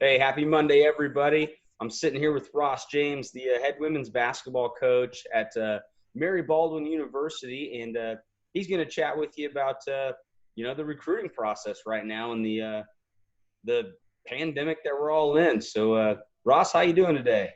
Hey, happy Monday, everybody. I'm sitting here with Ross James, the head women's basketball coach at Mary Baldwin University, and he's going to chat with you about, the recruiting process right now and the pandemic that we're all in. So, Ross, how you doing today?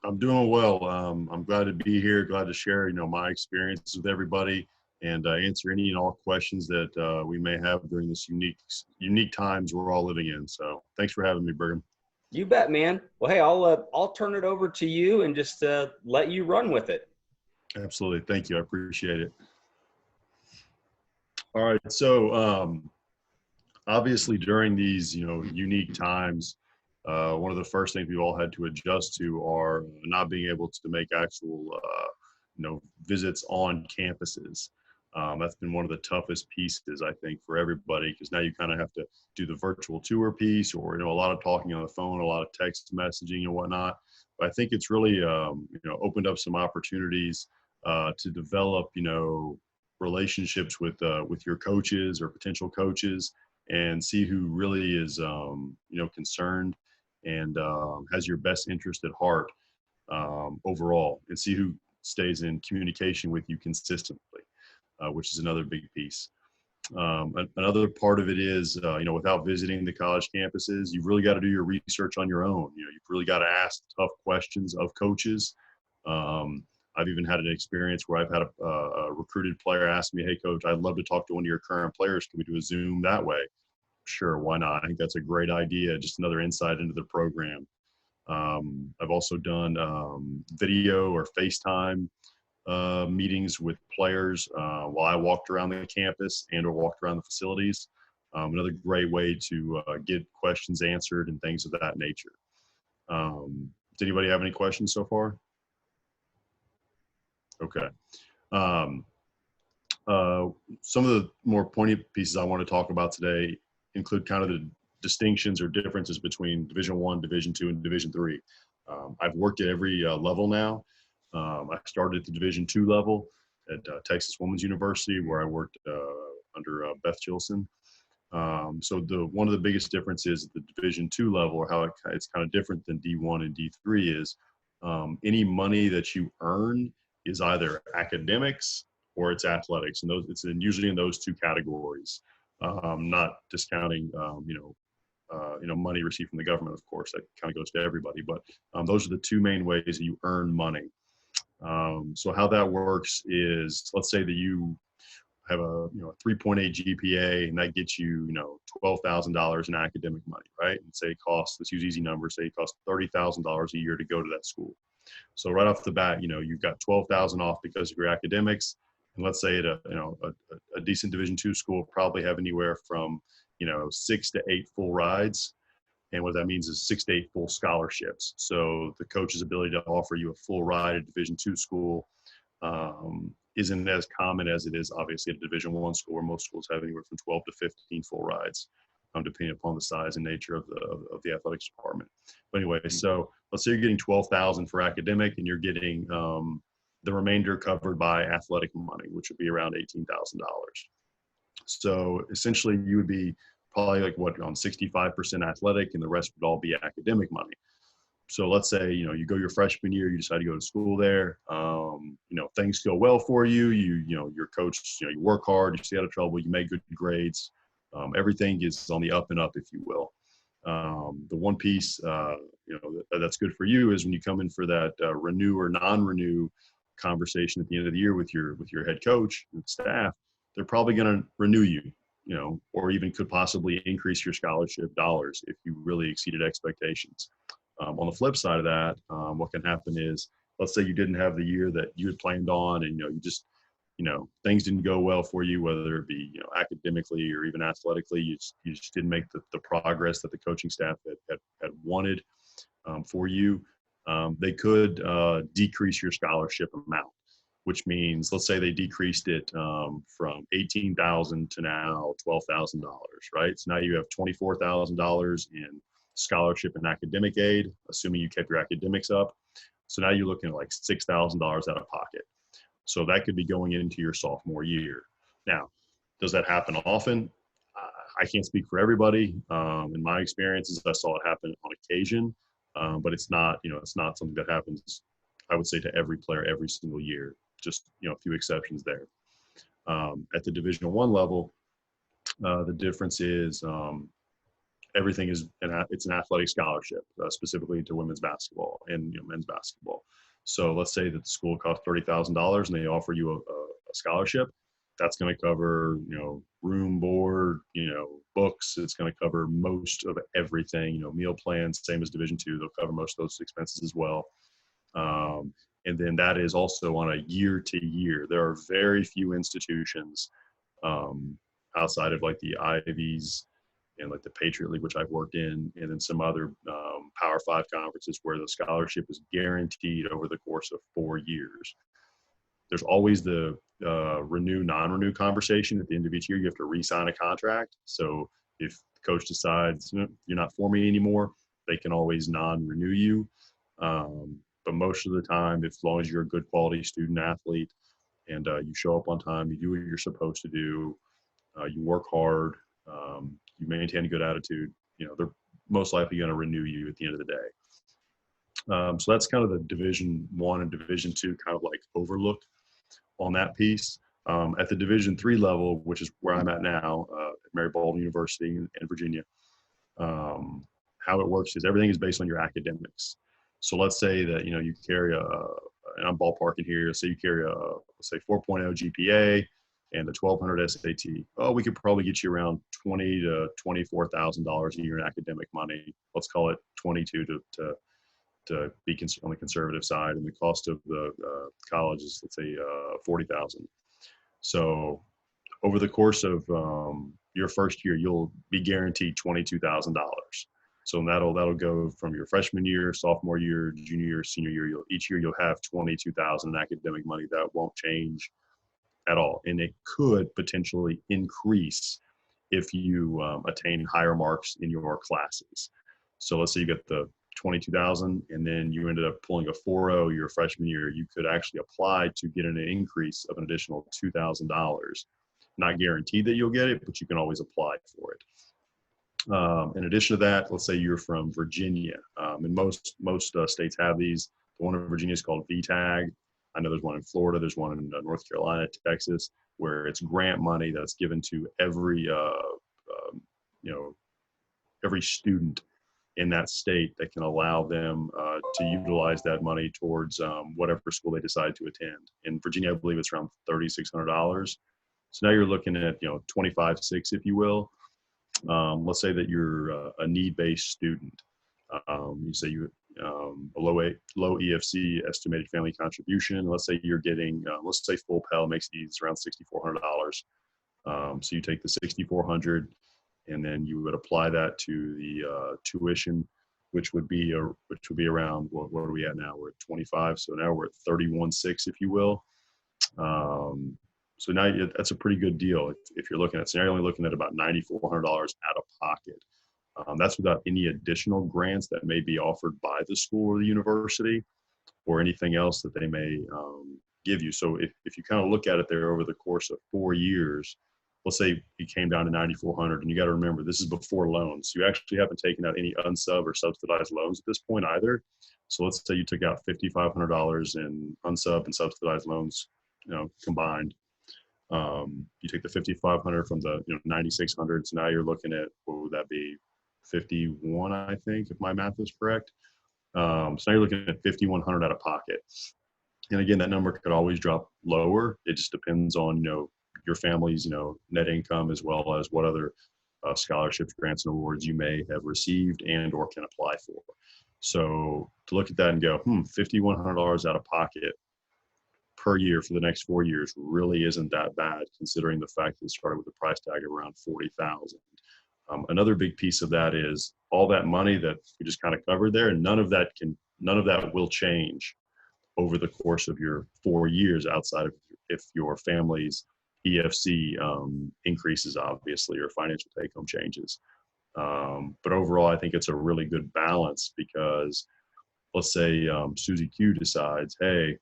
I'm doing well. I'm glad to be here. Glad to share, my experiences with everybody and answer any and all questions that we may have during this unique times we're all living in. So, thanks for having me, Brigham. You bet, man. Well, hey, I'll turn it over to you and just let you run with it. Absolutely. Thank you. I appreciate it. All right. So, obviously, during these, unique times, one of the first things we've all had to adjust to are not being able to make actual, visits on campuses. That's been one of the toughest pieces, I think, for everybody, because now you kind of have to do the virtual tour piece, or a lot of talking on the phone, a lot of text messaging and whatnot. But I think it's really, opened up some opportunities to develop, relationships with your coaches or potential coaches, and see who really is, concerned and has your best interest at heart overall, and see who stays in communication with you consistently, which is another big piece. Another part of it is, without visiting the college campuses, you've really got to do your research on your own. You've really got to ask tough questions of coaches. I've even had an experience where I've had a recruited player ask me, "Hey, coach, I'd love to talk to one of your current players. Can we do a Zoom that way?" Sure, why not? I think that's a great idea. Just another insight into the program. I've also done video or FaceTime meetings with players while I walked around the campus and or walked around the facilities. Another great way to get questions answered and things of that nature. Does anybody have any questions so far? Okay. Some of the more poignant pieces I want to talk about today include kind of the distinctions or differences between Division I, Division II, and Division III. I've worked at every level now. I started at the Division II level at Texas Women's University, where I worked under Beth Chilson. So one of the biggest differences at the Division II level, or how it's kind of different than D1 and D3, is any money that you earn is either academics or it's athletics, and it's usually in those two categories. Not discounting, money received from the government, of course, that kind of goes to everybody, but those are the two main ways that you earn money. So how that works is, let's say that you have a 3.8 GPA, and that gets you $12,000 in academic money, right? And say it costs, let's use easy numbers, say it costs $30,000 a year to go to that school. So right off the bat, you've got $12,000 off because of your academics. And let's say at a decent Division II school probably have anywhere from 6 to 8 full rides, and what that means is 6 to 8 full scholarships. So the coach's ability to offer you a full ride at Division II school isn't as common as it is obviously at a Division I school, where most schools have anywhere from 12 to 15 full rides, depending upon the size and nature of the athletics department. But anyway, so let's say you're getting $12,000 for academic, and you're getting the remainder covered by athletic money, which would be around $18,000. So essentially, you would be probably on 65% athletic, and the rest would all be academic money. So let's say, you go your freshman year, you decide to go to school there, things go well for you, your coach, you work hard, you stay out of trouble, you make good grades, everything is on the up and up, if you will. The one piece, that's good for you is when you come in for that renew or non-renew conversation at the end of the year with your head coach and staff. They're probably going to renew you, or even could possibly increase your scholarship dollars if you really exceeded expectations. On the flip side of that, what can happen is, let's say you didn't have the year that you had planned on, and you just things didn't go well for you, whether it be academically or even athletically. You just didn't make the progress that the coaching staff had wanted for you. They could decrease your scholarship amount, which means, let's say they decreased it from $18,000 to now $12,000, right? So now you have $24,000 in scholarship and academic aid, assuming you kept your academics up. So now you're looking at like $6,000 out of pocket. So that could be going into your sophomore year. Now, does that happen often? I can't speak for everybody. In my experiences, I saw it happen on occasion, but it's not, it's not something that happens, I would say, to every player every single year. Just, a few exceptions there. At the Division I level, the difference is everything is it's an athletic scholarship, specifically to women's basketball and men's basketball. So let's say that the school costs $30,000 and they offer you a scholarship. That's going to cover room, board, books. It's going to cover most of everything. Meal plans, same as Division II. They'll cover most of those expenses as well. And then that is also on a year to year. There are very few institutions outside of like the Ivies and like the Patriot League, which I've worked in, and then some other Power 5 conferences where the scholarship is guaranteed over the course of 4 years. There's always the renew, non-renew conversation at the end of each year. You have to re-sign a contract. So if the coach decides you're not for me anymore, they can always non-renew you. But most of the time, as long as you're a good quality student athlete and you show up on time, you do what you're supposed to do, you work hard, you maintain a good attitude, they're most likely going to renew you at the end of the day. So that's kind of the Division I and Division II kind of like overlook on that piece. At the Division III level, which is where I'm at now, at Mary Baldwin University in Virginia, how it works is everything is based on your academics. So let's say that, you carry and I'm ballparking here, say you carry let's say 4.0 GPA and a 1,200 SAT. Oh, we could probably get you around $20,000 to $24,000 a year in academic money. Let's call it 22 to be on the conservative side. And the cost of the college is, let's say, 40,000. So over the course of your first year, you'll be guaranteed $22,000. So that'll go from your freshman year, sophomore year, junior year, senior year. Each year you'll have $22,000 in academic money. That won't change at all, and it could potentially increase if you attain higher marks in your classes. So let's say you get the 22,000, and then you ended up pulling a 4.0 your freshman year. You could actually apply to get an increase of an additional $2,000. Not guaranteed that you'll get it, but you can always apply for it. In addition to that, let's say you're from Virginia, and most states have these. The one in Virginia is called VTAG. I know there's one in Florida. There's one in North Carolina, Texas, where it's grant money that's given to every every student in that state that can allow them to utilize that money towards whatever school they decide to attend. In Virginia, I believe it's around $3,600. So now you're looking at $25,600, if you will. Let's say that you're a need-based student. You say you a low EFC estimated family contribution. Let's say you're getting, let's say full Pell makes these around $6,400. So you take the $6,400 and then you would apply that to the tuition, which would be around, what are we at now? We're at 25. So now we're at 31.6, if you will. So now that's a pretty good deal. If you're looking at, so you're only looking at about $9,400 out of pocket. That's without any additional grants that may be offered by the school or the university or anything else that they may give you. So if you kind of look at it there over the course of 4 years, let's say you came down to 9,400, and you got to remember, this is before loans. You actually haven't taken out any unsub or subsidized loans at this point either. So let's say you took out $5,500 in unsub and subsidized loans, combined. You take the 5,500 from the 9,600. So now you're looking at, what would that be? 51, I think, if my math is correct. So now you're looking at 5,100 out of pocket. And again, that number could always drop lower. It just depends on, your family's, net income, as well as what other scholarships, grants, and awards you may have received and or can apply for. So to look at that and go, $5,100 out of pocket per year for the next 4 years really isn't that bad, considering the fact that it started with a price tag of around 40,000. Another big piece of that is all that money that we just kind of covered there, and none of that will change over the course of your 4 years, outside of if your family's EFC increases, obviously, or financial take-home changes. But overall, I think it's a really good balance, because let's say Susie Q decides, hey,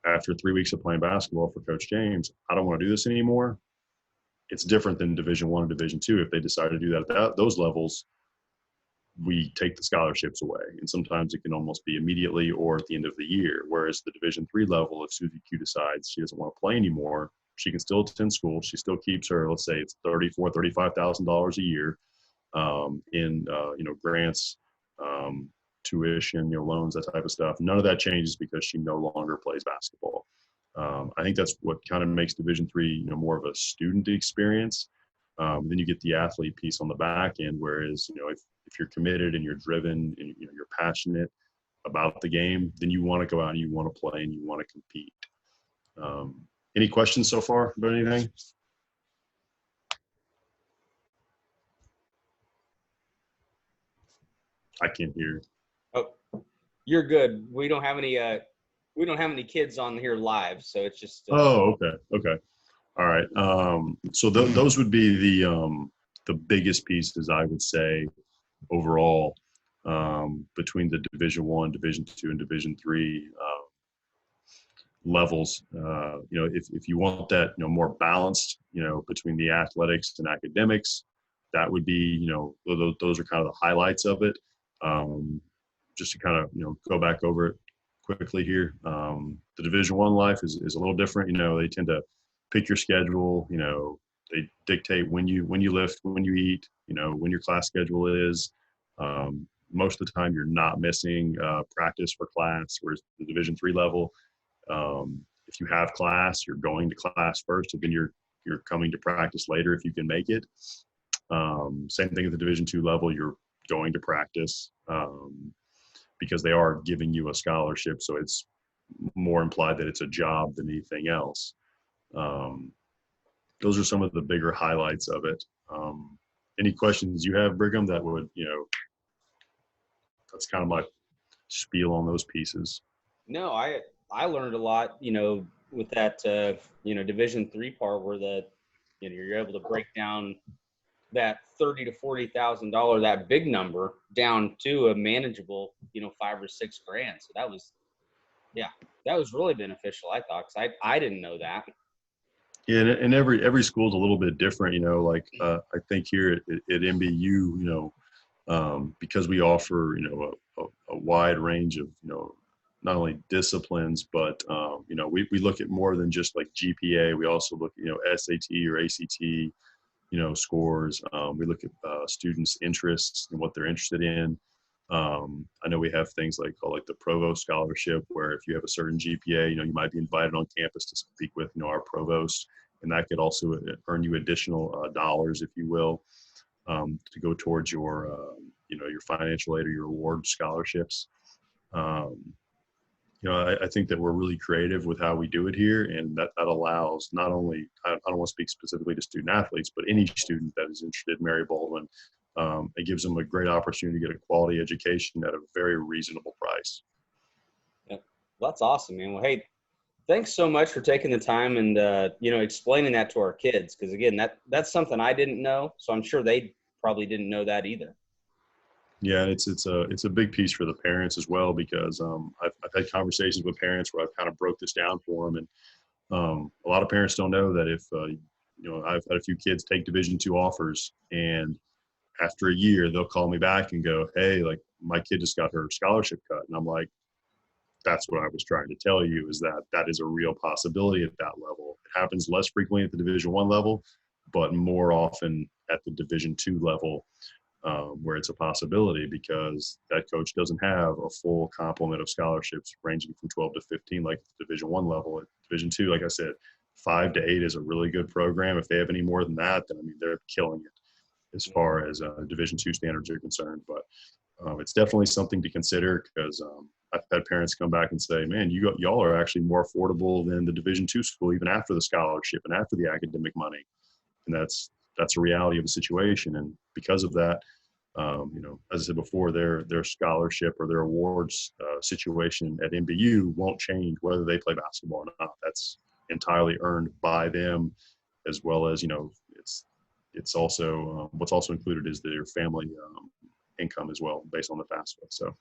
after 3 weeks of playing basketball for Coach James, I don't want to do this anymore. it's different than Division I and Division II. If they decide to do that at those levels, we take the scholarships away, and sometimes it can almost be immediately or at the end of the year. Whereas the Division III level, if Susie Q decides she doesn't want to play anymore, she can still attend school. She still keeps her, let's say it's $35,000 a year in grants, tuition, loans, that type of stuff. None of that changes because she no longer plays basketball. I think that's what kind of makes Division III, more of a student experience. Then you get the athlete piece on the back end, whereas, if you're committed and you're driven and you're passionate about the game, then you want to go out and you want to play and you want to compete. Any questions so far about anything? I can't hear. Oh, you're good. We don't have any kids on here live, so it's just. Oh, okay. All right. So those would be the biggest pieces, I would say, overall, between the Division I, Division II, and Division III levels. If you want that, more balanced, between the athletics and academics, that would be, those are kind of the highlights of it. Just to kind of, go back over it quickly here. The Division I life is a little different. They tend to pick your schedule. They dictate when you lift, when you eat, when your class schedule is. Most of the time you're not missing practice for class, whereas the Division III level, if you have class, you're going to class first, and then you're coming to practice later if you can make it. Same thing at the Division II level, you're going to practice because they are giving you a scholarship, so it's more implied that it's a job than anything else. Those are some of the bigger highlights of it. Any questions you have, Brigham, that would, that's kind of my spiel on those pieces. No, I learned a lot, with that, Division III part where you're able to break down that $30,000 to $40,000, that big number, down to a manageable, $5 or $6 grand. So that was really beneficial, I thought, because I didn't know that. Yeah, and every school is a little bit different. I think here at MBU, because we offer, a wide range of, not only disciplines, but, we look at more than just like GPA. We also look at, SAT or ACT, scores. We look at students' interests and what they're interested in. I know we have things called the Provost Scholarship, where if you have a certain GPA, you might be invited on campus to speak with, our provost, and that could also earn you additional dollars, if you will, to go towards your, your financial aid or your award scholarships. I think that we're really creative with how we do it here, and that allows not only, I don't want to speak specifically to student athletes, but any student that is interested in Mary Baldwin. It gives them a great opportunity to get a quality education at a very reasonable price. Yeah, well, that's awesome, man. Well, hey, thanks so much for taking the time and explaining that to our kids, because again, that's something I didn't know, so I'm sure they probably didn't know that either. Yeah, it's a big piece for the parents as well, because I've had conversations with parents where I've kind of broke this down for them, and a lot of parents don't know that if I've had a few kids take Division II offers, and after a year they'll call me back and go, "Hey, my kid just got her scholarship cut," and I'm like, "That's what I was trying to tell you, is that is a real possibility at that level. It happens less frequently at the Division I level, but more often at the Division II level." Where it's a possibility, because that coach doesn't have a full complement of scholarships ranging from 12 to 15 like the Division I level. At Division II, like I said, 5 to 8 is a really good program. If they have any more than that, then they're killing it as far as Division II standards are concerned. But it's definitely something to consider, because I've had parents come back and say, "Man, y'all are actually more affordable than the Division II school, even after the scholarship and after the academic money." And that's a reality of the situation. And because of that, as I said before, their scholarship or their awards situation at MBU won't change whether they play basketball or not. That's entirely earned by them, as well as, it's also what's also included is their family income as well, based on the FAFSA. So